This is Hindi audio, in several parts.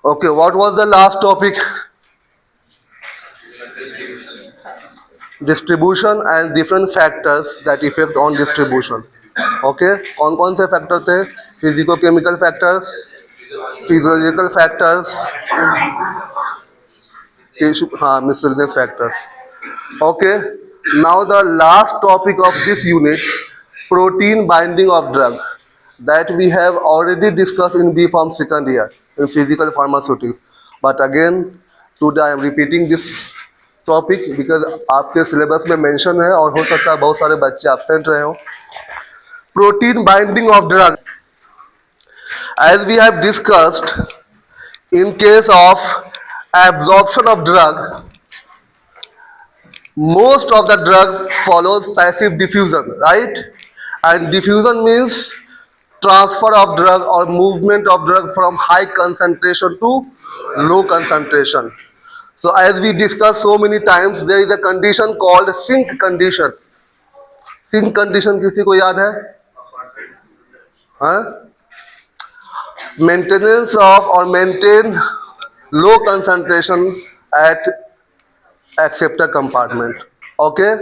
Okay, what was the last topic? Distribution and different factors that affect on distribution. Okay, कौन से फैक्टर थे? Physico chemical factors, physiological factors, tissue, हाँ, miscellaneous factors. Okay, now the last topic of this unit, protein binding of drug, that we have already discussed in B Farm second year in physical pharmaceutics. But again, today I am repeating this topic because आपके सिलेबस में मेंशन है और हो सकता है बहुत सारे बच्चे एब्सेंट रहे हो. Protein binding of drug, as we have discussed, in case of absorption of drug, most of the drug follows passive diffusion, right? And diffusion means transfer of drug or movement of drug from high concentration to low concentration. So as we discussed so many times, there is a condition called sink condition. Sink condition किसी को याद है? हाँ? Maintenance of or maintain low concentration at acceptor compartment. Okay,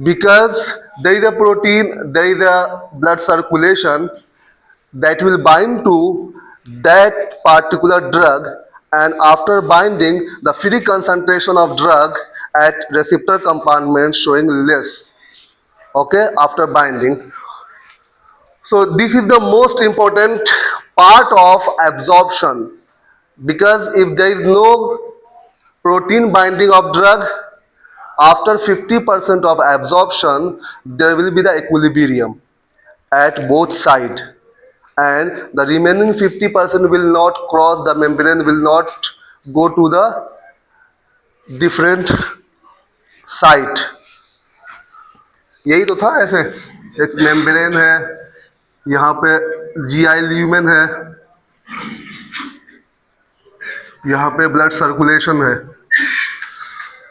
because there is a protein, there is a blood circulation that will bind to that particular drug, and after binding, the free concentration of drug at receptor compartment showing less. Okay, after binding. So this is the most important part of absorption, because if there is no protein binding of drug, after 50% of absorption, there will be the equilibrium at both sides, and the remaining 50% will not cross the membrane, will not go to the different site. यही तो था. ऐसे एक मेम्ब्रेन है, यहाँ पे जीआई ल्यूमेन है, यहाँ पे ब्लड सर्कुलेशन है.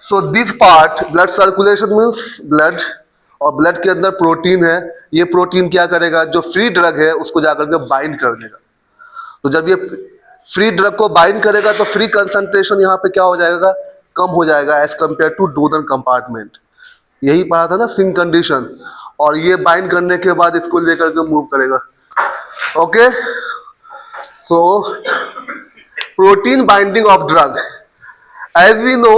So this part, blood circulation means blood, और ब्लड के अंदर प्रोटीन है. ये प्रोटीन क्या करेगा? जो फ्री ड्रग है उसको जाकर के बाइंड कर देगा. तो जब ये फ्री ड्रग को बाइंड करेगा तो फ्री कंसंट्रेशन यहाँ पे क्या हो जाएगा? कम हो जाएगा as compare to donor compartment. यही पढ़ा था ना, सिंक कंडीशन. और ये बाइंड करने के बाद इसको लेकर के मूव करेगा. Okay, so protein binding of drug, as we know,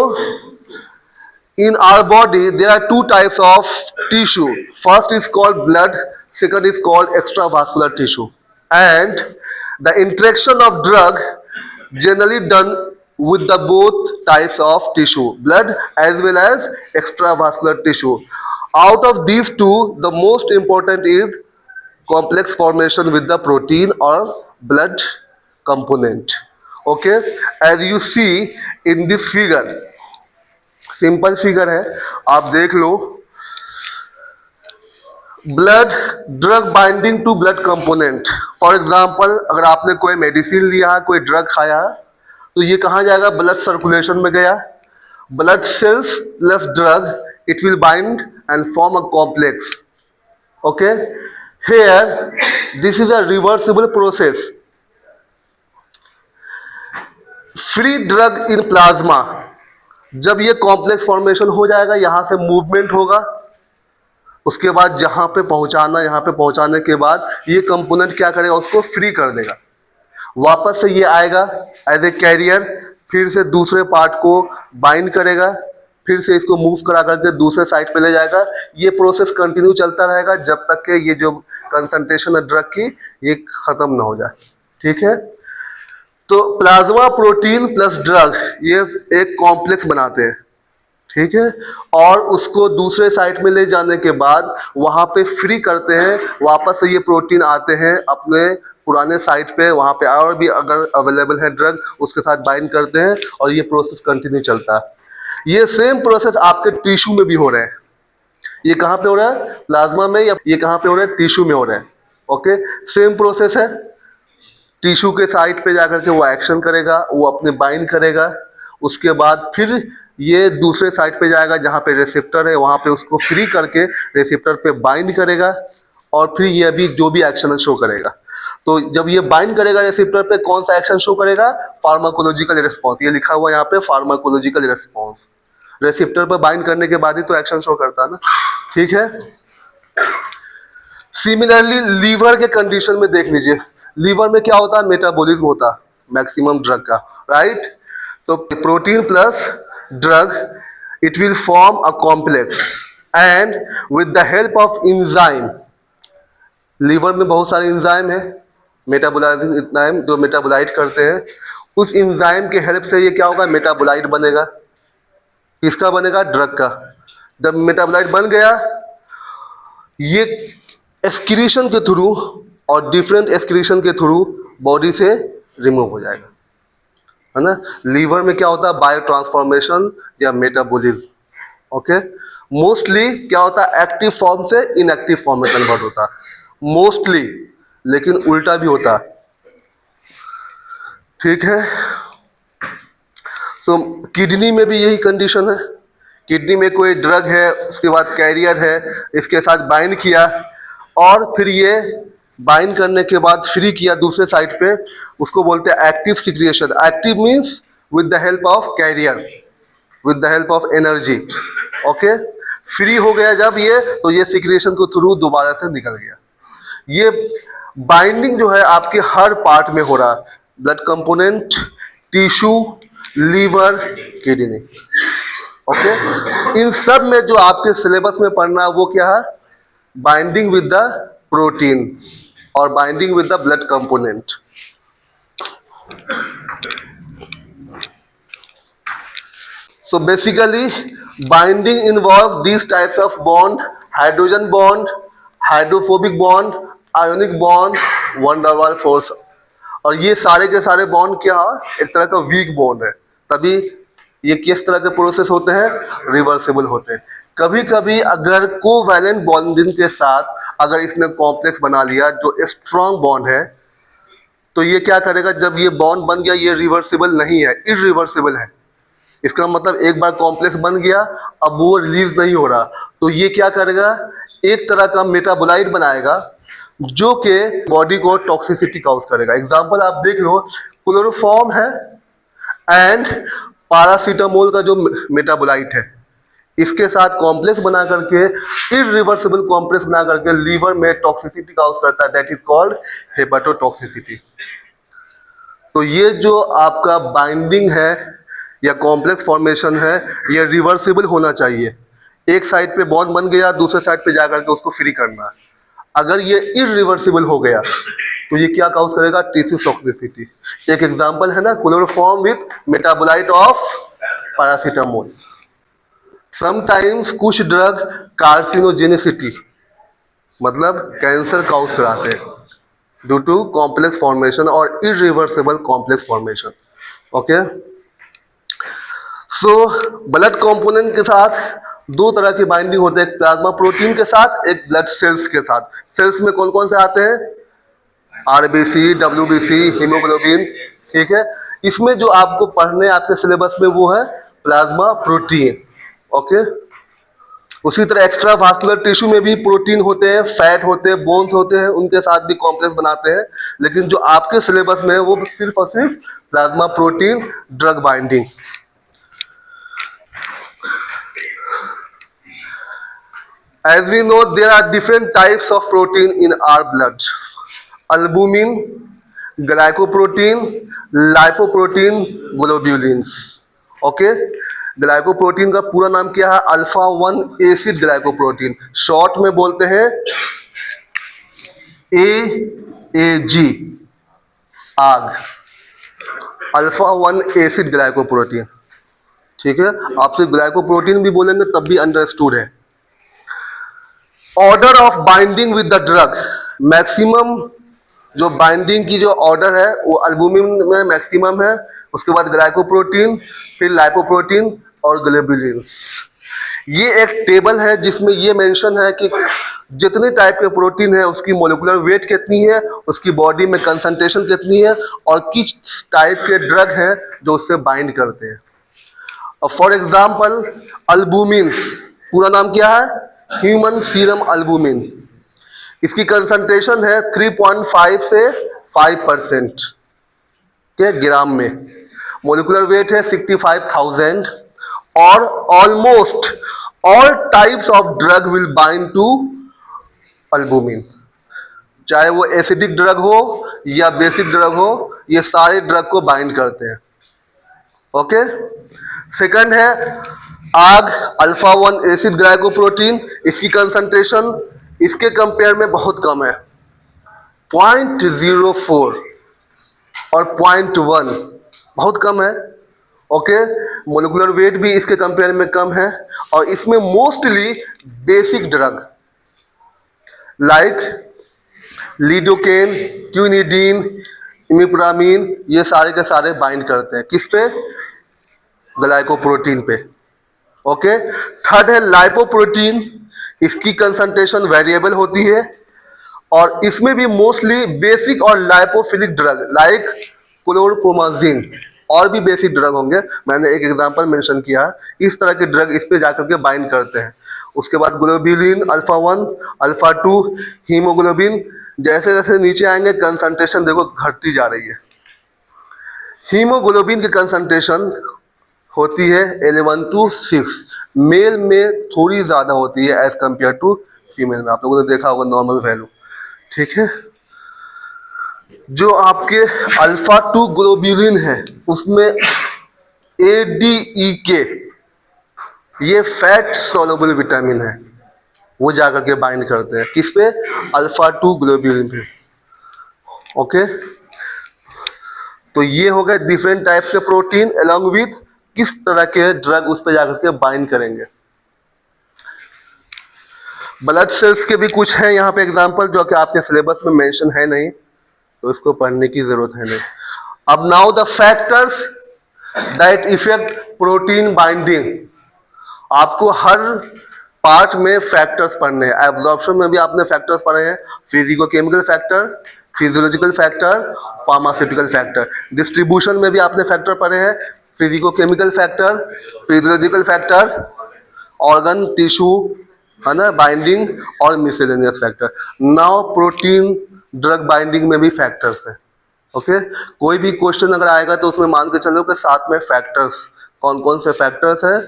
in our body there are two types of tissue. First is called blood, second is called extravascular tissue. And the interaction of drug generally done with the both types of tissue, blood as well as extravascular tissue. Out of these two, the most important is complex formation with the protein or blood component. Okay, as you see in this figure, simple figure है, आप देख लो. Blood drug binding to blood component. For example, अगर आपने कोई मेडिसिन लिया, कोई ड्रग खाया, तो ये कहाँ जाएगा? ब्लड सर्कुलेशन में गया. Blood cells plus drug, it will bind and form a complex. Okay, here this is a reversible process. Free drug in plasma, जब ये कॉम्प्लेक्स फॉर्मेशन हो जाएगा, यहाँ से मूवमेंट होगा, उसके बाद जहाँ पे पहुँचाना, यहाँ पे पहुँचाने के बाद ये कंपोनेंट क्या करेगा? उसको फ्री कर देगा. वापस से ये आएगा एज ए कैरियर, फिर से दूसरे पार्ट को बाइंड करेगा, फिर से इसको मूव करा करके दूसरे साइड पे ले जाएगा. ये प्रोसेस कंटिन्यू चलता रहेगा जब तक कि ये जो कंसंट्रेशन है ड्रग की, ये खत्म ना हो जाए. ठीक है, तो प्लाज्मा प्रोटीन प्लस ड्रग ये एक कॉम्प्लेक्स बनाते हैं. ठीक है, और उसको दूसरे साइड में ले जाने के बाद वहाँ पे फ्री करते हैं. वापस से ये प्रोटीन आते हैं अपने पुराने साइट पे, वहाँ पे और भी अगर अवेलेबल है ड्रग उसके साथ बाइंड करते हैं, और ये प्रोसेस कंटिन्यू चलता है. ये सेम प्रोसेस आपके टिश्यू में भी हो रहा है. ये कहाँ पे हो रहा है? प्लाज्मा में. या ये कहाँ पे हो रहा है? टिश्यू में हो रहा है. ओके, सेम प्रोसेस है. टिश्यू के साइड पे जाकर के वो एक्शन करेगा, वो अपने बाइंड करेगा, उसके बाद फिर ये दूसरे साइड पे जाएगा जहाँ पे रिसेप्टर है, वहाँ पे उसको फ्री करके रिसेप्टर पे बाइंड करेगा, और फिर ये अभी जो भी एक्शन शो करेगा. तो जब ये बाइंड करेगा रिसेप्टर पे, कौन सा एक्शन शो करेगा? Pharmacological response. ये लिखा हुआ यहाँ पे फार्माकोलॉजिकल रिस्पॉन्स। रिसेप्टर पर बाइंड करने के बाद ही तो एक्शन शो करता है ना, ठीक है। सिमिलरली लीवर के कंडीशन में देख लीजिए, लीवर में क्या होता है? मेटाबॉलिज्म होता है मैक्सिमम ड्रग का, right. So protein plus drug, it will form a complex and with the help of enzyme, liver में बहुत सारे इंजाइम है, मेटाबोलाइजिंग इंजाइम जो मेटाबोलाइट करते हैं, उस इंजाइम के हेल्प से ये क्या होगा? मेटाबोलाइट बनेगा। किसका बनेगा? ड्रग का। जब मेटाबोलाइट बन गया, ये एक्सक्रीशन के थ्रू और डिफरेंट एक्सक्रीशन के थ्रू बॉडी से रिमूव हो जाएगा, है ना। लीवर में क्या होता है? बायो ट्रांसफॉर्मेशन या मेटाबॉलिज्म, ओके। मोस्टली क्या होता है? एक्टिव फॉर्म से इनएक्टिव फॉर्म में कन्वर्ट होता है मोस्टली, लेकिन उल्टा भी होता है, ठीक है। सो किडनी में भी यही कंडीशन है। किडनी में कोई ड्रग है, उसके बाद कैरियर है, इसके साथ बाइंड किया और फिर ये बाइंड करने के बाद फ्री किया दूसरे साइड पे, उसको बोलते हैं active secretion. Active means with the help of carrier, with the help of energy, okay. Free हो गया जब ये, तो ये सिक्रिएशन के थ्रू दोबारा से निकल गया। ये बाइंडिंग जो है आपके हर पार्ट में हो रहा है, blood component, tissue, liver, kidney, okay. इन सब में जो आपके सिलेबस में पढ़ना है वो क्या है? बाइंडिंग विद द प्रोटीन और binding with the blood component. So basically binding involve these types of bond: hydrogen bond, hydrophobic bond, ionic bond, van der Waals force। और ये सारे के सारे बॉन्ड क्या है? एक तरह का वीक बॉन्ड है, तभी ये किस तरह के प्रोसेस होते हैं? रिवर्सिबल होते हैं। कभी कभी अगर कोवैलेंट बॉन्डिंग के साथ अगर इसने कॉम्प्लेक्स बना लिया जो स्ट्रॉन्ग बॉन्ड है, तो ये क्या करेगा? जब ये बॉन्ड बन गया, ये रिवर्सिबल नहीं है, इरिवर्सिबल है। इसका मतलब एक बार कॉम्प्लेक्स बन गया, अब वो रिलीज नहीं हो रहा, तो ये क्या करेगा? एक तरह का मेटाबोलाइट बनाएगा जो कि बॉडी को टॉक्सिसिटी काउज करेगा। एग्जांपल आप देख लो, क्लोरोफॉर्म है एंड पैरासीटामोल का जो मेटाबोलाइट है, इसके साथ कॉम्प्लेक्स बना करके, इरिवर्सिबल कॉम्प्लेक्स बना करके लीवर में टॉक्सिसिटी काउज करता है, दैट इज कॉल्ड हेपाटोटॉक्सिसिटी। तो ये जो आपका बाइंडिंग है या कॉम्प्लेक्स फॉर्मेशन है, ये रिवर्सिबल होना चाहिए। एक साइड पे बॉन्ड बन गया, दूसरे साइड पे जाकर के उसको फ्री करना। अगर ये इरिवर्सिबल हो गया तो ये क्या काउज करेगा? Tissue toxicity. एक एग्जांपल है ना, chloroform with metabolite of paracetamol. Sometimes कुछ ड्रग कार्सिनोजेनिसिटी, मतलब कैंसर काउज कराते हैं ड्यू टू कॉम्प्लेक्स फॉर्मेशन और irreversible complex formation, okay. So blood component के साथ दो तरह की बाइंडिंग होते हैं, एक प्लाज्मा प्रोटीन के साथ, एक ब्लड सेल्स के साथ। सेल्स में कौन कौन से आते हैं? आरबीसी, डब्ल्यूबीसी, हीमोग्लोबिन, ठीक है। इसमें जो आपको पढ़ने आपके सिलेबस में वो है प्लाज्मा प्रोटीन, ओके। उसी तरह एक्स्ट्रा वास्कुलर टिश्यू में भी प्रोटीन होते हैं, फैट होते हैं, बोन्स होते हैं, उनके साथ भी कॉम्प्लेक्स बनाते हैं। लेकिन जो आपके सिलेबस में है वो सिर्फ और सिर्फ plasma protein drug binding. As we know, there are different types of protein in our blood: albumin, glycoprotein, lipoprotein, globulins, okay। Glycoprotein का पूरा नाम क्या है? अल्फा 1 एसिड ग्लाइकोप्रोटीन, शॉर्ट में बोलते हैं AAG, आग, अल्फा 1 एसिड ग्लाइकोप्रोटीन, ठीक है। आपसे ग्लाइकोप्रोटीन भी बोलेंगे तब भी अंडरस्टूड है। Order of binding with the drug, maximum जो बाइंडिंग की जो ऑर्डर है वो अल्बुमिन में मैक्सिमम है, उसके बाद ग्लाइकोप्रोटीन, फिर लाइपोप्रोटीन और ग्लोबुलिन्स। ये एक टेबल है जिसमें ये मेंशन है कि जितने टाइप के प्रोटीन है उसकी मोलिकुलर वेट कितनी है, उसकी बॉडी में कंसंट्रेशन कितनी है और किस टाइप के ड्रग है जो उससे बाइंड करते हैं। फॉर एग्जाम्पल अल्बुमिन, पूरा नाम क्या है? Human serum albumin. इसकी कंसंट्रेशन है 3.5 से 5% के ग्राम में। मोलिकुलर वेट है 65,000 और almost all types of drug will bind to albumin, चाहे वो एसिडिक ड्रग हो या बेसिक ड्रग हो, ये सारे ड्रग को बाइंड करते हैं। ओके। सेकंड है आग, अल्फा 1 एसिड ग्लाइकोप्रोटीन। इसकी कंसंट्रेशन इसके कंपेयर में बहुत कम है, 0.04 और 0.1, बहुत कम है। ओके। मोलिकुलर वेट भी इसके कंपेयर में कम है और इसमें mostly basic drug like lidocaine, quinidine, imipramine, ये सारे के सारे बाइंड करते हैं किस पे? ग्लाइकोप्रोटीन पे। ओके। थर्ड है लाइपोप्रोटीन। इसकी कंसंट्रेशन वेरिएबल होती है और इसमें भी मोस्टली बेसिक और लाइपोफिलिक ड्रग लाइक क्लोरप्रोमाजिन, और भी बेसिक ड्रग होंगे, मैंने एक एग्जांपल मेंशन किया। इस तरह के ड्रग इस पे जाकर के बाइंड करते हैं। उसके बाद ग्लोबुलिन, अल्फा 1, अल्फा 2, हीमोग्लोबिन, जैसे जैसे नीचे आएंगे कंसंट्रेशन देखो घटती जा रही है। हीमोग्लोबिन की कंसंट्रेशन होती है 11 to 6, मेल में थोड़ी ज्यादा होती है एज कंपेयर टू फीमेल में। आप लोगों ने देखा होगा नॉर्मल वैल्यू, ठीक है। जो आपके अल्फा 2 ग्लोबुलिन है उसमें ADEK, ये फैट सोलुबल विटामिन है, वो जाकर के बाइंड करते हैं किस पे? अल्फा 2 ग्लोबुलिन पे। ओके। तो ये हो गए डिफरेंट टाइप्स के प्रोटीन अलॉन्ग विथ किस तरह के ड्रग उस पे जाकर के बाइंड करेंगे। ब्लड सेल्स के भी कुछ हैं यहाँ पे एग्जांपल, जो कि आपके सिलेबस में मेंशन है नहीं, तो इसको पढ़ने की जरूरत है नहीं। अब now the factors that effect protein binding. आपको हर पार्ट में फैक्टर्स पढ़ने हैं। एब्जॉर्प्शन में भी आपने फैक्टर्स पढ़े हैं, physico chemical factor, physiological factor, pharmaceutical factor. Distribution में भी आपने फैक्टर पढ़े हैं, physico chemical factor, physiological factor, organ tissue, है ना, बाइंडिंग और miscellaneous factor. Now protein drug binding में भी फैक्टर्स है। ओके। कोई भी क्वेश्चन अगर आएगा तो उसमें मान के चलो कि साथ में फैक्टर्स, कौन कौन से फैक्टर्स हैं,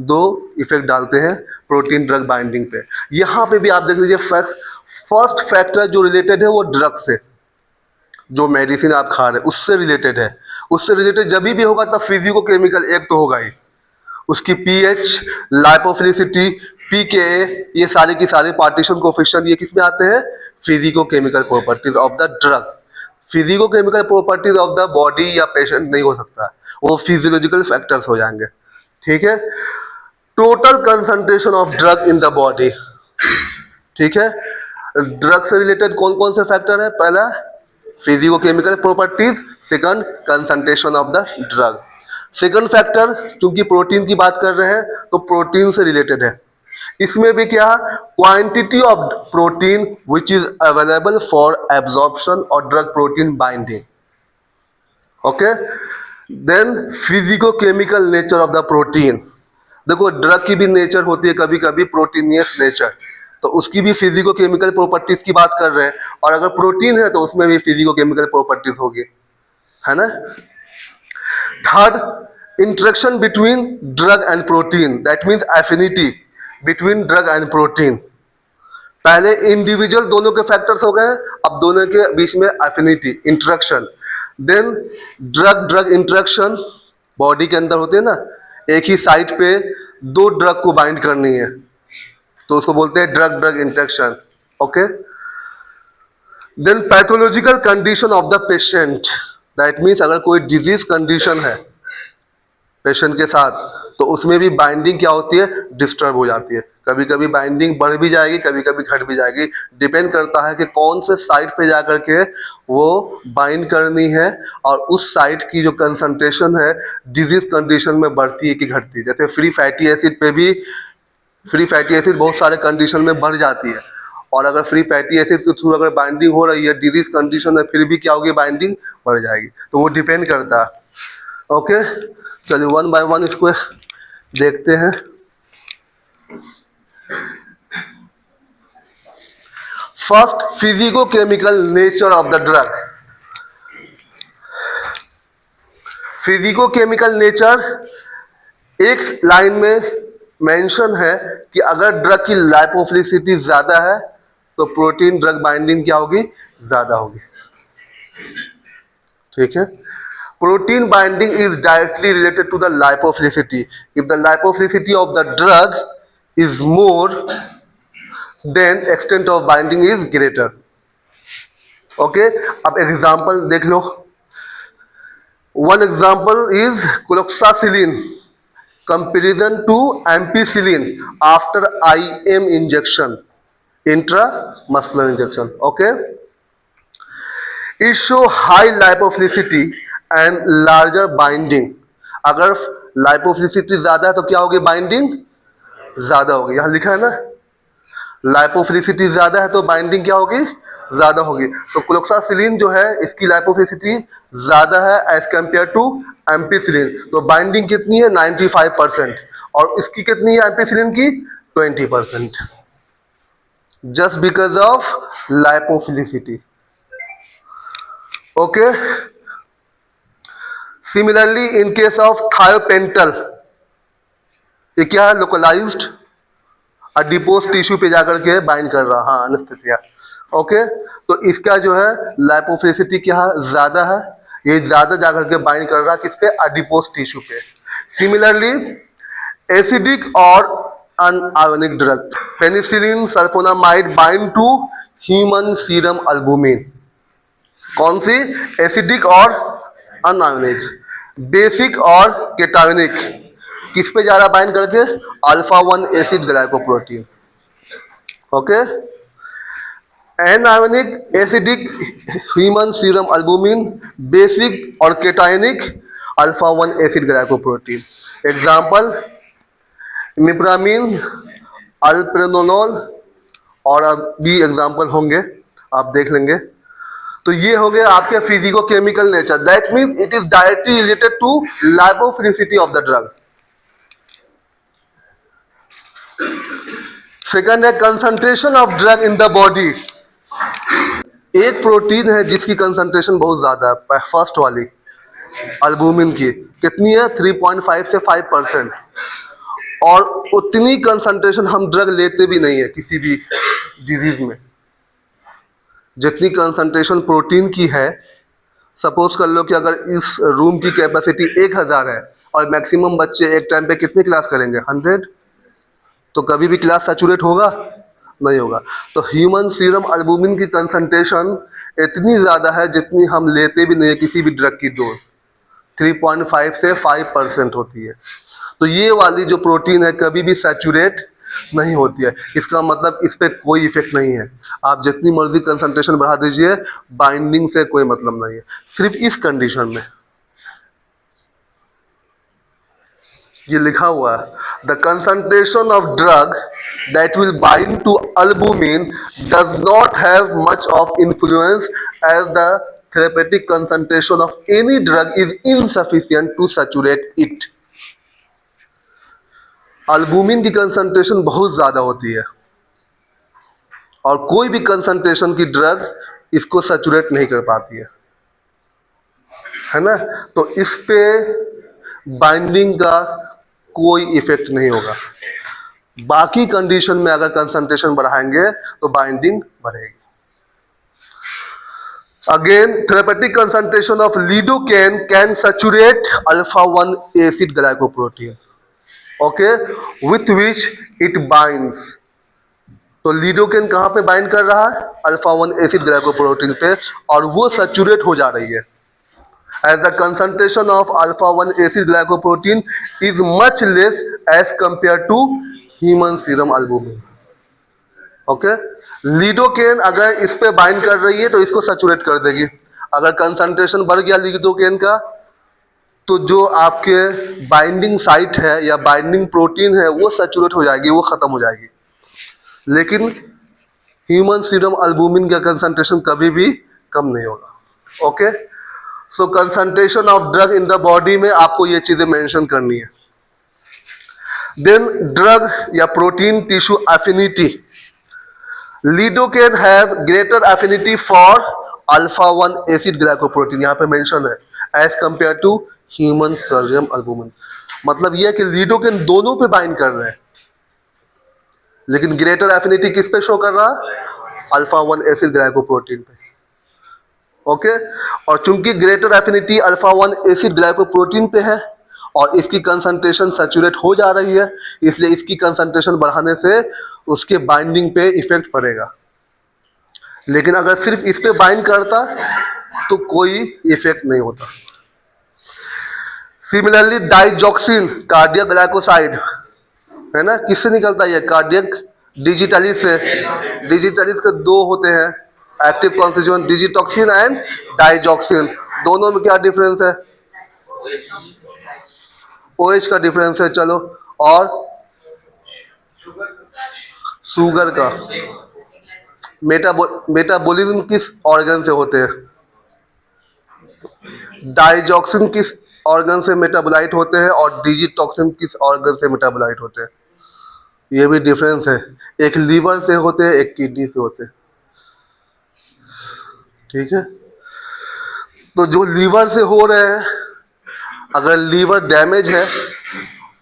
2 इफेक्ट डालते हैं प्रोटीन ड्रग बाइंडिंग पे। यहां पे भी आप देख लीजिए, फर्स्ट फैक्टर जो रिलेटेड है वो ड्रग से, जो मेडिसिन आप खा रहे हैं उससे रिलेटेड है। उससे रिलेटेड जब भी होगा तब फिजिको केमिकल एक तो होगा ही, उसकी पीएच, लाइपोफिलिसिटी, पीकेए, ये सारे की सारे पार्टीशन कोफिशिएंट, ये किस में आते हैं? Physico chemical properties of the drug. Physico chemical properties of the body या पेशेंट नहीं हो सकता, वो फिजियोलॉजिकल फैक्टर्स हो जाएंगे, ठीक है। Total concentration of drug in the body, ठीक है। ड्रग से रिलेटेड कौन कौन से फैक्टर है? पहला physico chemical properties, second concentration of the drug. Second factor, चूंकि प्रोटीन की बात कर रहे हैं तो प्रोटीन से रिलेटेड है। इसमें भी क्या? Quantity of protein which is available for absorption और drug protein binding. Okay. Then physico chemical nature of the protein. देखो ड्रग की भी नेचर होती है कभी कभी प्रोटीनियस नेचर, तो उसकी भी फिजिको केमिकल प्रॉपर्टीज की बात कर रहे हैं, और अगर प्रोटीन है तो उसमें भी फिजिको केमिकल प्रॉपर्टीज होगी, है ना। Third, interaction between drug and protein, that means affinity between drug and protein. पहले इंडिविजुअल दोनों के फैक्टर्स हो गए, अब दोनों के बीच में affinity, interaction. Then drug drug interaction, body के अंदर होते हैं ना, एक ही साइट पे 2 ड्रग को बाइंड करनी है तो उसको बोलते हैं drug drug interaction. Okay. Then pathological condition of the patient, that means अगर कोई डिजीज कंडीशन है पेशेंट के साथ तो उसमें भी बाइंडिंग क्या होती है? डिस्टर्ब हो जाती है। कभी कभी बाइंडिंग बढ़ भी जाएगी, कभी कभी घट भी जाएगी, डिपेंड करता है कि कौन से साइट पे जाकर के वो बाइंड करनी है और उस साइट की जो कंसंट्रेशन है डिजीज कंडीशन में बढ़ती है कि घटती है। जैसे फ्री फैटी एसिड पे भी, फ्री फैटी एसिड बहुत सारे कंडीशन में बढ़ जाती है, और अगर फ्री फैटी एसिड के थ्रू अगर बाइंडिंग हो रही है डिजीज कंडीशन है फिर भी क्या होगी? बाइंडिंग बढ़ जाएगी। तो वो डिपेंड करता है। ओके। चलिए 1 बाय 1 इसको देखते हैं। First, physico chemical nature of the drug. Physico chemical nature एक लाइन में मेंशन है कि अगर ड्रग की लाइपोफिलिसिटी ज्यादा है तो प्रोटीन ड्रग बाइंडिंग क्या होगी, ज्यादा होगी। ठीक है, protein binding is directly related to the lipophilicity. If the lipophilicity of the drug is more then extent of binding is greater. Okay, अब एग्जांपल देख लो। One example is cloxacillin comparison to ampicillin after IM injection, intramuscular injection. Okay, it show high lipophilicity and larger binding. अगर लाइपोफिलिसिटी ज्यादा है तो क्या होगी, बाइंडिंग ज्यादा होगी। यहां लिखा है ना, लाइपोफिलिसिटी ज्यादा है तो बाइंडिंग क्या होगी, ज्यादा होगी। तो क्लोक्सासिलिन जो है इसकी लाइपोफिलिसिटी ज्यादा है एज कंपेयर टू एम्पिसिलिन। तो बाइंडिंग कितनी है, 95%, और इसकी कितनी है एम्पिसिलिन की, 20%, just because of lipophilicity. Okay, similarly in case of thiopental, ये क्या है, लोकलाइज्ड एडिपोज टिश्यू पे जाकर के बाइंड कर रहा, हाँ एनेस्थेसिया। ओके, तो इसका जो है लाइपोफिलिसिटी क्या है, ज्यादा है, ये ज्यादा जाकर के बाइंड कर रहा है किस पे, एडिपोज टिश्यू पे। सिमिलरली एसिडिक और anionic drug, penicillin sulphonamide bind to human serum albumin. कौन सी, एसिडिक और अनआयोनिक। बेसिक और केटायोनिक किस पे जा रहा बाइंड करके, alpha 1 acid glycoprotein. Okay, anionic acidic human serum albumin, basic और केटायनिक अल्फा 1 एसिड ग्लाइकोप्रोटीन। एग्जाम्पल इमिप्रामिन, अल्प्रेनोल, और अब भी एग्जाम्पल होंगे, आप देख लेंगे। तो ये हो गया आपके physico chemical nature, that means it is directly related to lipophilicity of the drug. Second है concentration of drug in the body. एक प्रोटीन है जिसकी कंसंट्रेशन बहुत ज्यादा है, फर्स्ट वाली अल्बुमिन की कितनी है, 3.5 से 5%, और उतनी कंसंट्रेशन हम ड्रग लेते भी नहीं है किसी भी डिजीज में जितनी कंसंट्रेशन प्रोटीन की है। सपोज कर लो कि अगर इस रूम की कैपेसिटी 1000 है और मैक्सिमम बच्चे एक टाइम पे कितनी क्लास करेंगे, 100, तो कभी भी क्लास सैचुरेट होगा, नहीं होगा। तो ह्यूमन सीरम अल्बुमिन की कंसंट्रेशन इतनी ज्यादा है जितनी हम लेते भी नहीं है किसी भी ड्रग की डोज, 3.5 से 5% होती है। तो ये वाली जो प्रोटीन है कभी भी सैचुरेट नहीं होती है, इसका मतलब इस पे कोई इफेक्ट नहीं है। आप जितनी मर्जी कंसंट्रेशन बढ़ा दीजिए, बाइंडिंग से कोई मतलब नहीं है, सिर्फ इस कंडीशन में। ये लिखा हुआ है, the concentration of drug that will bind to albumin does not have much of influence as the therapeutic concentration of any drug is insufficient to saturate it. Albumin की कंसंट्रेशन बहुत ज्यादा होती है और कोई भी कंसंट्रेशन की ड्रग इसको सैचुरेट नहीं कर पाती है ना। तो इस पे बाइंडिंग का कोई इफेक्ट नहीं होगा। बाकी कंडीशन में अगर कंसंट्रेशन बढ़ाएंगे तो बाइंडिंग बढ़ेगी। Again therapeutic concentration of lidocaine can saturate alpha 1 acid glycoprotein, okay, with which it binds. तो लिडोकेन कहां पे बाइंड कर रहा है, अल्फा 1 एसिड ग्लाइकोप्रोटीन पे, और वो सैचुरेट हो जा रही है। as the concentration of alpha 1 acid glycoprotein is much less as compared to human serum albumin. Okay, lidocaine अगर इस पे बाइंड कर रही है तो इसको सैचुरेट कर देगी। अगर कंसंट्रेशन बढ़ गया लिडोकेन का तो जो आपके बाइंडिंग साइट है या बाइंडिंग प्रोटीन है वो सैचुरेट हो जाएगी, वो खत्म हो जाएगी। लेकिन ह्यूमन सीरम अल्बुमिन का कंसंट्रेशन कभी भी कम नहीं होगा। Okay, so concentration of drug in the body में आपको ये चीजें मेंशन करनी है। देन ड्रग या protein tissue affinity, lidocaine have greater affinity for alpha 1 acid glycoprotein, यहाँ पे मेंशन है, as compare to human serum albumin. मतलब ये है कि लीडोकेन दोनों पे बाइंड कर रहे हैं, लेकिन ग्रेटर एफिनिटी किस पे शो कर रहा है? अल्फा 1 एसिड ग्लाइकोप्रोटीन पे। ओके, और चूंकि greater affinity alpha 1 acid glycoprotein पे है और इसकी कंसंट्रेशन सैचुरेट हो जा रही है, इसलिए इसकी कंसंट्रेशन बढ़ाने से उसके बाइंडिंग पे इफेक्ट पड़ेगा। लेकिन अगर सिर्फ इस पे बाइंड करता तो कोई इफेक्ट नहीं होता। सिमिलरली डाइजॉक्सिन कार्डियक ग्लाइकोसाइड है ना, किससे निकलता है ये? कार्डियक डिजिटलिस से। डिजिटलिस के दो होते हैं active constituent, digitoxin and digoxin. दोनों में क्या डिफरेंस है? ओएच का डिफरेंस है। चलो, और शुगर का। मेटाबॉलिज्म किस ऑर्गन से होते हैं? डाइजॉक्सिन किस ऑर्गन से मेटाबोलाइट होते हैं और डिजिटॉक्सिन किस ऑर्गन से मेटाबोलाइट होते हैं? ये भी डिफरेंस है, एक लीवर से होते हैं, एक किडनी से होते हैं। ठीक है, तो जो लीवर से हो रहे हैं, अगर लीवर डैमेज है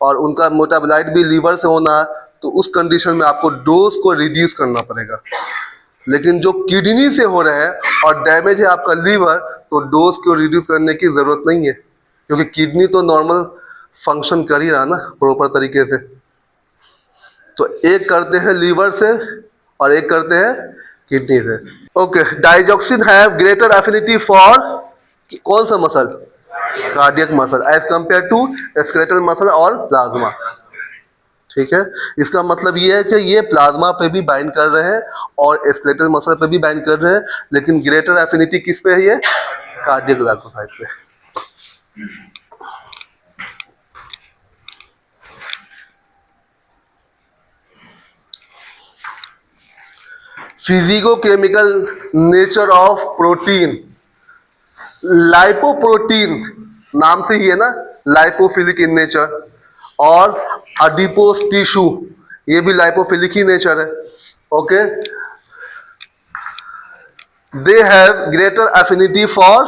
और उनका मेटाबोलाइट भी लीवर से होना है, तो उस कंडीशन में आपको डोज को रिड्यूस करना पड़ेगा। लेकिन जो किडनी से हो रहे हैं और डैमेज है आपका लीवर, तो डोज को रिड्यूस करने की जरूरत नहीं है, क्योंकि किडनी तो नॉर्मल फंक्शन कर ही रहा ना प्रॉपर तरीके से। तो एक करते हैं लीवर से और एक करते हैं किडनी से। Okay, digoxin have greater affinity for कौन सा muscle? Cardiac muscle as compare to skeletal muscle और प्लाज्मा। ठीक है, इसका मतलब ये है कि ये प्लाज्मा पे भी बाइंड कर रहे हैं और स्केलेटल मसल पे भी बाइंड कर रहे हैं, लेकिन ग्रेटर एफिनिटी किस पे है? ये कार्डियक ग्लाइकोसाइड पे। Physicochemical nature of protein. Lipoprotein नाम से ही है ना, लाइपोफिलिक इन नेचर, और अडिपोस टिश्यू ये भी लाइपोफिलिक ही नेचर है। Okay, they have greater affinity for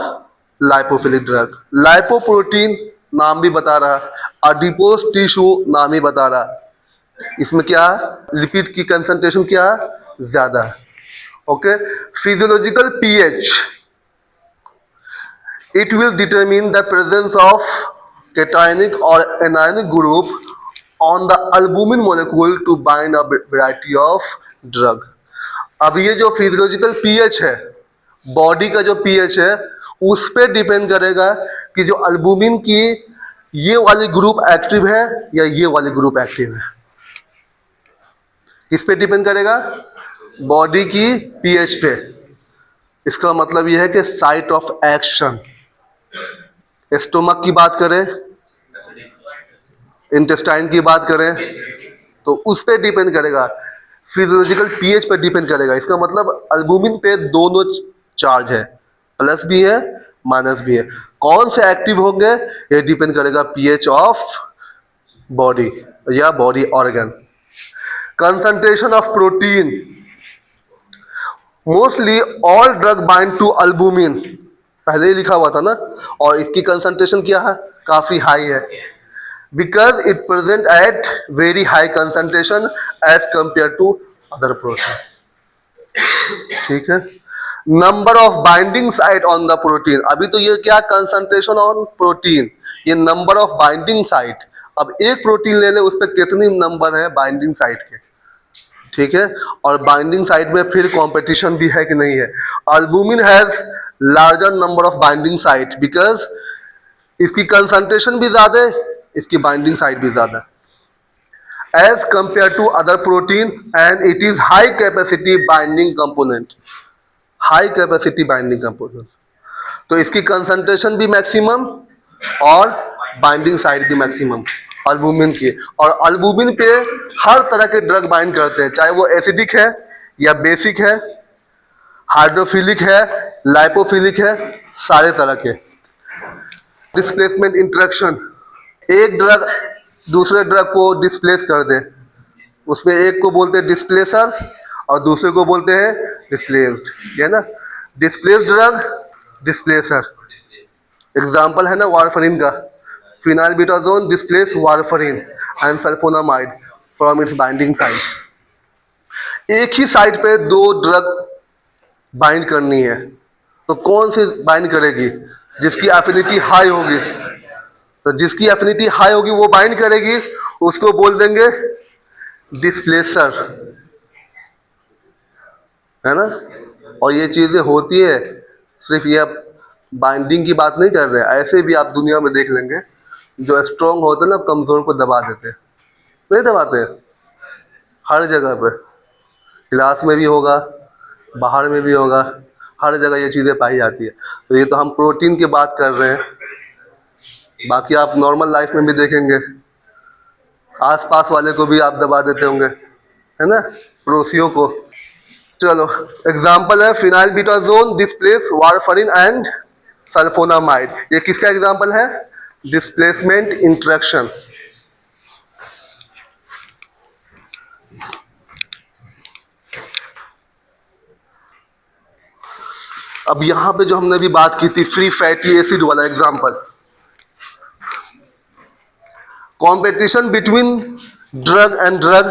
lipophilic drug. Lipoprotein नाम भी बता रहा, अडिपोस टिश्यू नाम ही बता रहा, इसमें क्या है? लिपिड की कंसंट्रेशन क्या है? ज्यादा है। Okay, physiological pH, it will determine the presence of cationic or anionic group on the albumin molecule to bind a variety of drug। अब ये जो फिजियोलॉजिकल पीएच है, बॉडी का जो पीएच है, उस पे डिपेंड करेगा कि जो अल्बुमिन की ये वाली ग्रुप एक्टिव है या ये वाली ग्रुप एक्टिव है। किस पे डिपेंड करेगा? बॉडी की पीएच पे। इसका मतलब यह है कि साइट ऑफ एक्शन, स्टोमक की बात करें, इंटेस्टाइन की बात करें, तो उस पे डिपेंड करेगा, फिजियोलॉजिकल पीएच पे डिपेंड करेगा। इसका मतलब अल्बुमिन पे दोनों चार्ज है, प्लस भी है माइनस भी है। कौन से एक्टिव होंगे ये डिपेंड करेगा पीएच ऑफ बॉडी या body organ. Concentration of protein, mostly all drug bind to albumin, पहले ही लिखा हुआ था ना, और इसकी कंसंट्रेशन क्या है? काफी हाई है, because it present at very high concentration as compare to other protein. ठीक है, number of binding site on the protein. अभी तो ये क्या? कंसंट्रेशन ऑन प्रोटीन, ये नंबर ऑफ बाइंडिंग साइट। अब एक प्रोटीन ले ले, उस पर कितनी नंबर है बाइंडिंग साइट के? ठीक है, और बाइंडिंग साइट में फिर कंपटीशन भी है कि नहीं है। Albumin has larger number of binding site because इसकी कंसंट्रेशन भी ज्यादा है, इसकी बाइंडिंग साइट भी ज्यादा है as compare to other protein, and it is high capacity binding component. High capacity binding component, तो इसकी कंसंट्रेशन भी मैक्सिमम और बाइंडिंग साइट भी मैक्सिमम अल्बुमिन की। और अल्बुमिन पे हर तरह के ड्रग बाइंड करते हैं, चाहे वो एसिडिक है या बेसिक है, हाइड्रोफिलिक है, लाइपोफिलिक है, सारे तरह के। डिस्प्लेसमेंट इंटरेक्शन, एक ड्रग दूसरे ड्रग को डिस्प्लेस कर दे, उसमें एक को बोलते हैं डिस्प्लेसर और दूसरे को बोलते हैं डिस्प्लेस्ड, है ना। डिस्प्लेस्ड ड्रग, डिस्प्लेसर, एग्जाम्पल है ना वारफरीन का, phenylbutazone displace warfarin and sulphonamide from its binding site. एक ही साइट पे दो ड्रग बाइंड करनी है, तो कौन सी बाइंड करेगी? जिसकी एफिनिटी हाई होगी। तो जिसकी एफिनिटी हाई होगी वो बाइंड करेगी, उसको बोल देंगे डिस्प्लेसर, है ना। और ये चीजें होती है, सिर्फ ये बाइंडिंग की बात नहीं कर रहे, ऐसे भी आप दुनिया में देख लेंगे जो स्ट्रोंग होते हैं ना, कमजोर को दबा देते हैं, नहीं दबाते हैं? हर जगह पे, क्लास में भी होगा, बाहर में भी होगा, हर जगह ये चीज़ें पाई जाती है। तो ये तो हम प्रोटीन की बात कर रहे हैं, बाकी आप नॉर्मल लाइफ में भी देखेंगे, आसपास वाले को भी आप दबा देते होंगे, है ना, पड़ोसियों को। चलो एग्जाम्पल है फिनाइलब्यूटाजोन डिस्प्लेस वारफरीन एंड सल्फोनामाइड। ये किसका एग्जाम्पल है? Displacement interaction. अब यहां पे जो हमने अभी बात की थी फ्री फैटी एसिड वाला example, competition between drug and drug,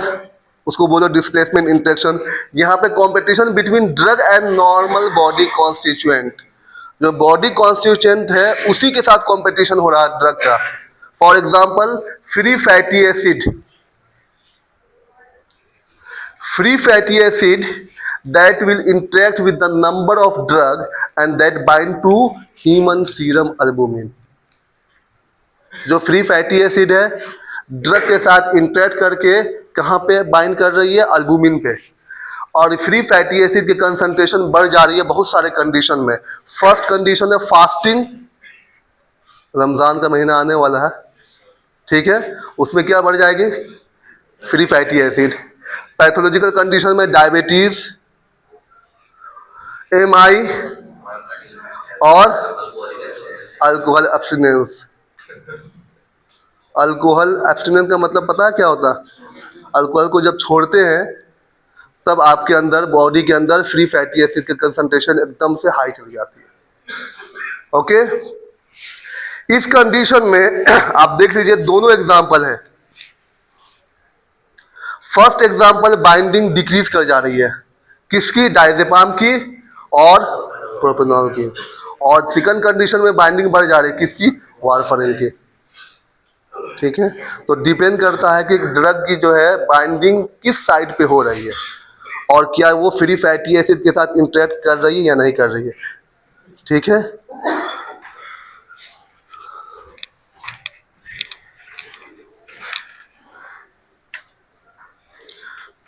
उसको बोलो डिस्प्लेसमेंट इंटरेक्शन। यहाँ पे competition between drug and normal body constituent, जो बॉडी कॉन्स्टिट्यूएंट है उसी के साथ कॉम्पिटिशन हो रहा है ड्रग का। For example free fatty acid, free fatty acid that will interact with the number of drug and that bind to human serum albumin। जो फ्री फैटी एसिड है ड्रग के साथ इंटरेक्ट करके कहाँ पे बाइंड कर रही है? अल्बुमिन पे। और फ्री फैटी एसिड की कंसंट्रेशन बढ़ जा रही है बहुत सारे कंडीशन में। फर्स्ट कंडीशन है फास्टिंग, रमजान का महीना आने वाला है, ठीक है, उसमें क्या बढ़ जाएगी? Free fatty acid. Pathological condition में डायबिटीज, एमआई और अल्कोहल एब्स्टिनेंस। अल्कोहल एब्स्टिनेंस का मतलब पता है क्या होता है? अल्कोहल को जब छोड़ते हैं तब आपके अंदर, बॉडी के अंदर फ्री फैटी एसिड की कंसंट्रेशन एकदम से हाई चली जाती है। ओके, इस कंडीशन में आप देख लीजिए दोनों एग्जाम्पल हैं। फर्स्ट एग्जाम्पल बाइंडिंग डिक्रीज कर जा रही है, किसकी? डायजेपाम की और प्रोपेनॉल की। और सेकंड कंडीशन में बाइंडिंग बढ़ जा रही है, किसकी? वारफरीन की। ठीक है, तो डिपेंड करता है कि ड्रग की जो है बाइंडिंग किस साइड पे हो रही है और क्या वो फ्री फैटी एसिड के साथ इंटरेक्ट कर रही है या नहीं कर रही है। ठीक है,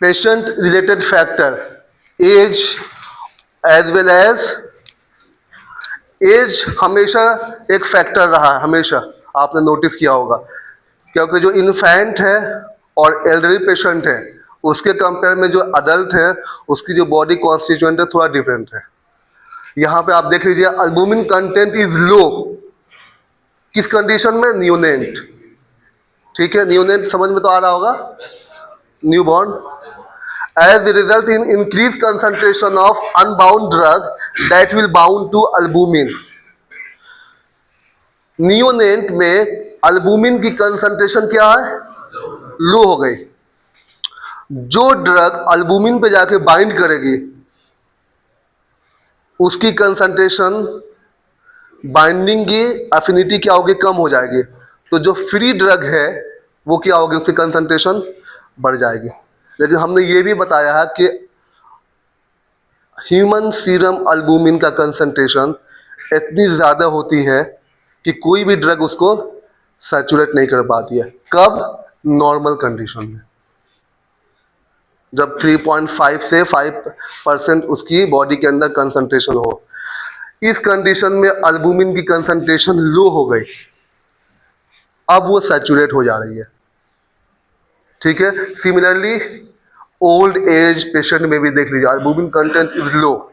patient related factor, age as well as, age हमेशा एक फैक्टर रहा है, हमेशा आपने नोटिस किया होगा, क्योंकि जो इन्फेंट है और एल्डरली पेशेंट है उसके कंपेयर में जो अडल्ट है उसकी जो बॉडी कॉन्स्टिट्यूएंट है थोड़ा डिफरेंट है। यहाँ पे आप देख लीजिए अल्बुमिन कंटेंट इज लो, किस कंडीशन में? न्यूनेंट। ठीक है, न्यूनेंट समझ में तो आ रहा होगा, newborn. as a result in increased concentration of unbound drug that will bound to albumin। नियोनेंट में अल्बुमिन की कंसंट्रेशन क्या है? लो हो गई। जो ड्रग अल्बुमिन पे जाके बाइंड करेगी उसकी कंसंट्रेशन, बाइंडिंग की एफिनिटी क्या होगी? कम हो जाएगी। तो जो फ्री ड्रग है वो क्या होगी? उसकी कंसंट्रेशन बढ़ जाएगी। लेकिन हमने ये भी बताया है कि ह्यूमन सीरम अल्बुमिन का कंसंट्रेशन इतनी ज़्यादा होती है कि कोई भी ड्रग उसको सैचुरेट नहीं कर पाती है। कब? नॉर्मल कंडीशन में, जब 3.5 से 5% उसकी बॉडी के अंदर कंसंट्रेशन हो। इस कंडीशन में अल्बुमिन की कंसंट्रेशन लो हो गई, अब वो सैचुरेट हो जा रही है। ठीक है, सिमिलरली ओल्ड एज पेशेंट में भी देख लीजिए अल्बुमिन कंटेंट इज लो।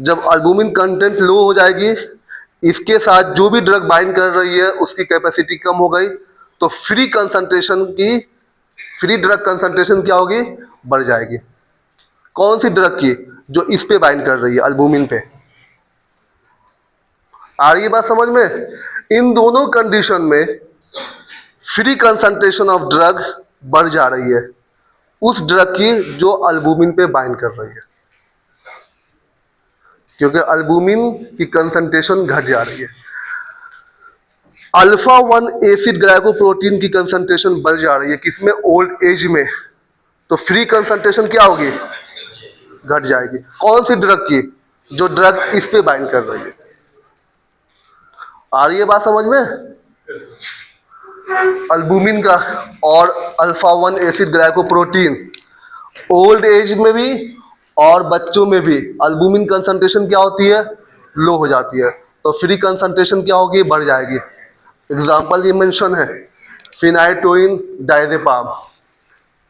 जब अल्बुमिन कंटेंट लो हो जाएगी, इसके साथ जो भी ड्रग बाइंड कर रही है उसकी कैपेसिटी कम हो गई, तो फ्री ड्रग कंसंट्रेशन क्या होगी? बढ़ जाएगी। कौन सी ड्रग की? जो इस पे बाइंड कर रही है, अल्बुमिन पे। आ रही है बात समझ में? इन दोनों कंडीशन में फ्री कंसंट्रेशन ऑफ ड्रग बढ़ जा रही है उस ड्रग की जो अल्बुमिन पे बाइंड कर रही है, क्योंकि अल्बुमिन की कंसंट्रेशन घट जा रही है। अल्फा 1 एसिड ग्लाइकोप्रोटीन की कंसंट्रेशन बढ़ जा रही है किसमें? ओल्ड एज में। तो फ्री कंसंट्रेशन क्या होगी? घट जाएगी। कौन सी ड्रग की? जो ड्रग इस पे बाइंड कर रही है। आ रही है बात समझ में? अल्बुमिन का और alpha 1 acid glycoprotein old age में भी और बच्चों में भी अल्बुमिन कंसंट्रेशन क्या होती है? लो हो जाती है। तो फ्री कंसंट्रेशन क्या होगी? बढ़ जाएगी। एग्जाम्पल ये मेंशन है, फिनाइटोइन डायजेपाम,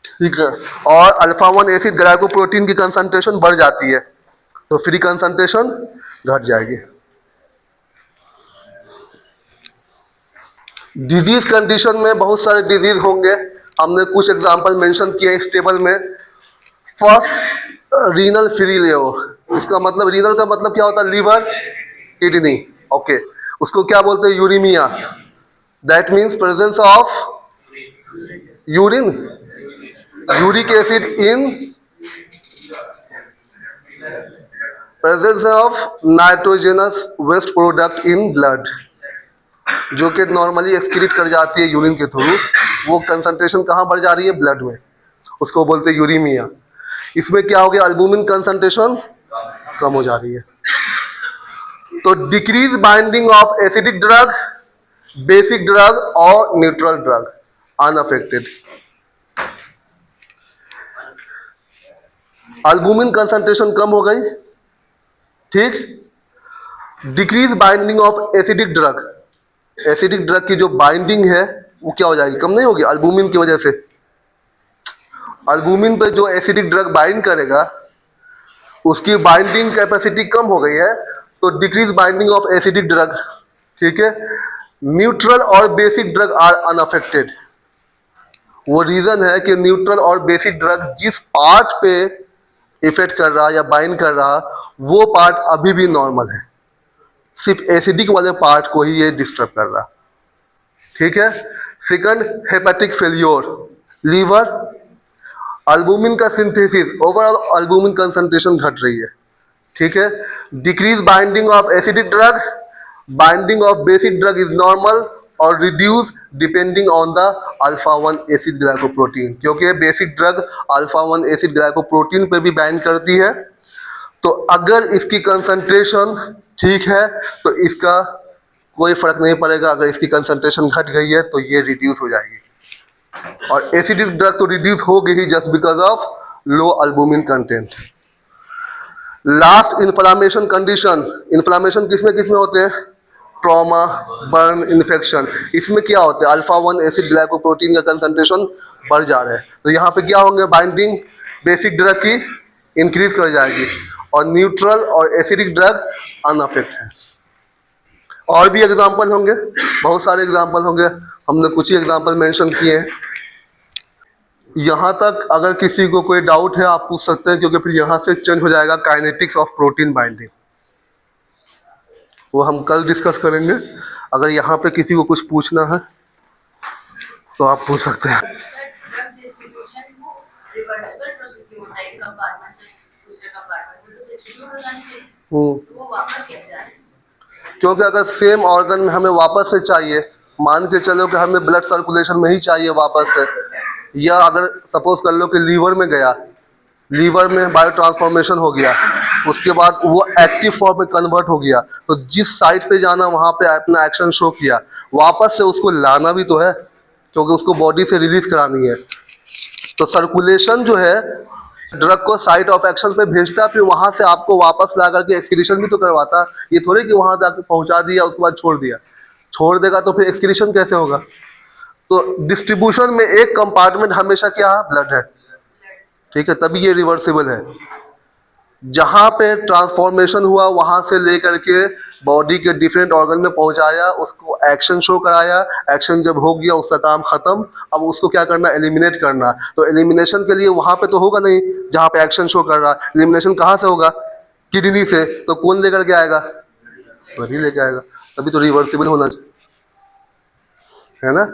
ठीक है। और अल्फा 1 एसिड ग्लाइकोप्रोटीन की कंसंट्रेशन बढ़ जाती है तो फ्री कंसंट्रेशन घट जाएगी। डिजीज कंडीशन में बहुत सारे डिजीज होंगे, हमने कुछ एग्जांपल मेंशन किए इस टेबल में। फर्स्ट रीनल फेलियर, इसका मतलब रीनल का मतलब क्या होता है? Liver, kidney, okay. उसको क्या बोलते हैं? Uraemia. That means presence of urine, uric acid in presence of nitrogenous waste product in blood, जो कि नॉर्मली एक्सक्रीट कर जाती है यूरिन के थ्रू। वो कंसंट्रेशन कहाँ बढ़ जा रही है? ब्लड में। उसको बोलते हैं यूरीमिया। इसमें क्या हो गया? अल्बुमिन कंसंट्रेशन कम हो जा रही है। तो decrease binding of acidic drug, basic drug और neutral drug unaffected. Albumin concentration कम हो गई, ठीक। Decrease binding of acidic drug, acidic drug की जो बाइंडिंग है वो क्या हो जाएगी? कम नहीं होगी अल्बुमिन की वजह से। अल्बुमिन पे जो एसिडिक ड्रग बाइंड करेगा उसकी बाइंडिंग कैपेसिटी कम हो गई है, तो decrease binding of acidic drug, ठीक है। न्यूट्रल और बेसिक ड्रग आर अनअफेक्टेड। वो रीजन है कि न्यूट्रल और बेसिक ड्रग जिस पार्ट पे इफेक्ट कर रहा या बाइंड कर रहा वो पार्ट अभी भी नॉर्मल है, सिर्फ एसिडिक वाले पार्ट को ही ये डिस्टर्ब कर रहा, ठीक है। Second, hepatic failure, liver, albumin का सिंथेसिस, ओवरऑल अल्बुमिन कंसंट्रेशन घट रही है, ठीक है। Decrease binding of acidic drug, binding of basic drug is normal और reduce depending on the alpha 1 acid glycoprotein, क्योंकि basic drug alpha 1 acid glycoprotein पे भी बाइंड करती है। तो अगर इसकी कंसंट्रेशन ठीक है तो इसका कोई फर्क नहीं पड़ेगा, अगर इसकी कंसंट्रेशन घट गई है तो ये रिड्यूस हो जाएगी। और एसिडिक ड्रग तो रिड्यूस हो गई ही just because of low albumin content. Last, inflammation condition. Inflammation किसमें किसमें होते हैं? Trauma, burn, infection. इसमें क्या होता है? अल्फा 1 एसिड ग्लाइकोप्रोटीन का कंसंट्रेशन बढ़ जा रहा है तो यहाँ पे क्या होंगे? बाइंडिंग बेसिक ड्रग की इंक्रीज कर जाएगी और न्यूट्रल और एसिडिक ड्रग अनअफेक्ट है। और भी एग्जांपल होंगे, बहुत सारे एग्जांपल होंगे, हमने कुछ ही एग्जांपल मेंशन किए हैं। यहाँ तक अगर किसी को कोई डाउट है आप पूछ सकते हैं, क्योंकि फिर यहाँ से चेंज हो जाएगा काइनेटिक्स ऑफ प्रोटीन बाइंडिंग, वो हम कल डिस्कस करेंगे। अगर यहाँ पे किसी को कुछ पूछना है तो आप पूछ सकते हैं। क्योंकि अगर सेम ऑर्गन में हमें वापस से चाहिए, मान के चलो कि हमें ब्लड सर्कुलेशन में ही चाहिए वापस से, या अगर सपोज कर लो कि लीवर में गया, लीवर में बायो ट्रांसफॉर्मेशन हो गया, उसके बाद वो एक्टिव फॉर्म में कन्वर्ट हो गया, तो जिस साइट पे जाना वहाँ पे अपना एक्शन शो किया, वापस से उसको लाना भी तो है, क्योंकि उसको बॉडी से रिलीज करानी है। तो सर्कुलेशन जो है ड्रग को साइट ऑफ एक्शन पे भेजता, फिर वहां से आपको वापस ला करके एक्सक्रीशन भी तो करवाता। ये थोड़ी कि वहां जाके पहुंचा दिया उसके बाद छोड़ दिया, छोड़ देगा तो फिर एक्सक्रीशन कैसे होगा? तो डिस्ट्रीब्यूशन में एक कंपार्टमेंट हमेशा क्या है? ब्लड है, ठीक है, तभी ये रिवर्सिबल है। जहां पे ट्रांसफॉर्मेशन हुआ वहां से लेकर के बॉडी के डिफरेंट ऑर्गन में पहुंचाया, उसको एक्शन शो कराया, एक्शन जब हो गया उसका काम खत्म, अब उसको क्या करना? एलिमिनेट करना। तो एलिमिनेशन के लिए वहां पे तो होगा नहीं जहां पे एक्शन शो कर रहा, एलिमिनेशन कहाँ से होगा? किडनी से। तो कौन लेकर के आएगा? वही लेके आएगा। तभी तो रिवर्सिबल होना चाहिए, है ना।